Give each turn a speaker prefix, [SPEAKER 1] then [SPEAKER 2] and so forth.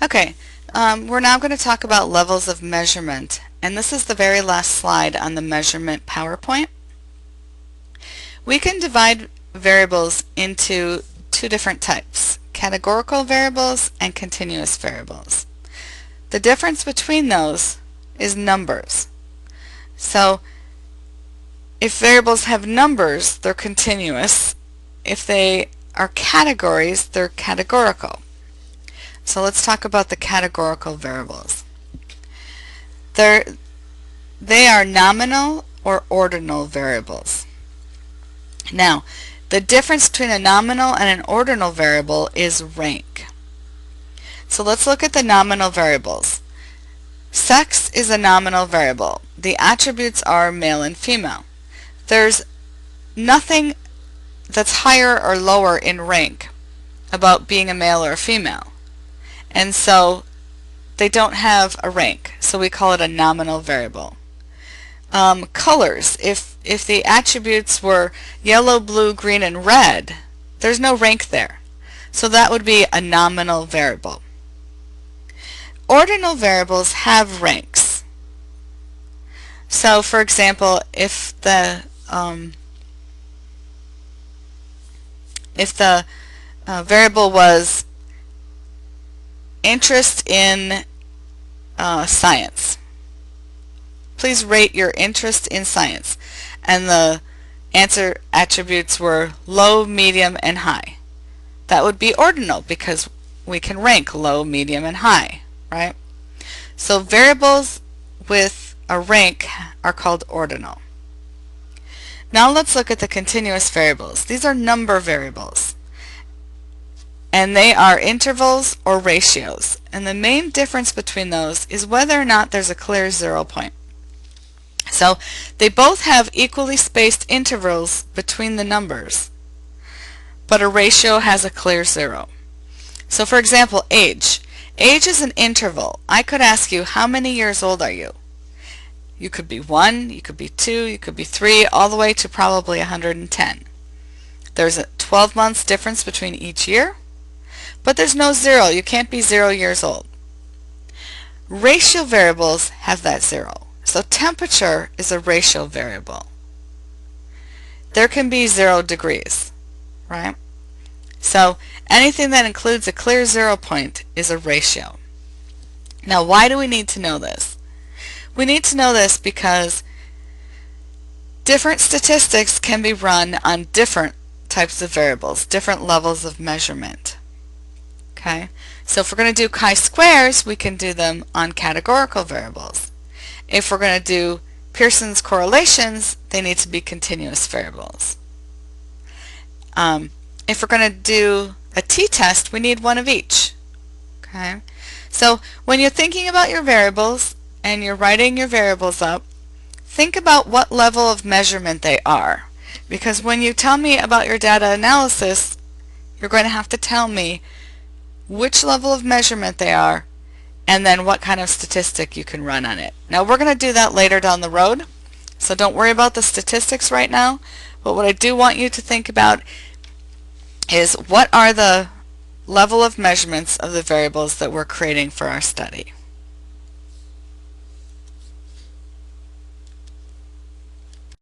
[SPEAKER 1] Okay, we're now going to talk about levels of measurement, and this is the very last slide on the measurement PowerPoint. We can divide variables into two different types, categorical variables and continuous variables. The difference between those is numbers. So if variables have numbers, they're continuous. If they are categories, they're categorical. So let's talk about the categorical variables. They are nominal or ordinal variables. Now, the difference between a nominal and an ordinal variable is rank. So let's look at the nominal variables. Sex is a nominal variable. The attributes are male and female. There's nothing that's higher or lower in rank about being a male or a female. And so they don't have a rank, so we call it a nominal variable. Colors, if the attributes were yellow, blue, green, and red, there's no rank there. So that would be a nominal variable. Ordinal variables have ranks. So for example, if the variable was interest in science. Please rate your interest in science. And the answer attributes were low, medium, and high. That would be ordinal because we can rank low, medium, and high, right? So variables with a rank are called ordinal. Now let's look at the continuous variables. These are number variables, and they are intervals or ratios. And the main difference between those is whether or not there's a clear 0 point. So they both have equally spaced intervals between the numbers, but a ratio has a clear 0. So for example, age. Age is an interval. I could ask you, how many years old are you? You could be 1, you could be 2, you could be 3, all the way to probably 110. There's a 12 months difference between each year, but there's no 0. You can't be 0 years old. Ratio variables have that 0. So temperature is a ratio variable. There can be 0 degrees, right? So anything that includes a clear 0 point is a ratio. Now why do we need to know this? We need to know this because different statistics can be run on different types of variables, different levels of measurement. Okay? So if we're going to do chi-squares, we can do them on categorical variables. If we're going to do Pearson's correlations, they need to be continuous variables. If we're going to do a t-test, we need one of each. Okay? So when you're thinking about your variables and you're writing your variables up, think about what level of measurement they are. Because when you tell me about your data analysis, you're going to have to tell me which level of measurement they are and then what kind of statistic you can run on it. Now we're going to do that later down the road, so don't worry about the statistics right now, but what I do want you to think about is what are the level of measurements of the variables that we're creating for our study.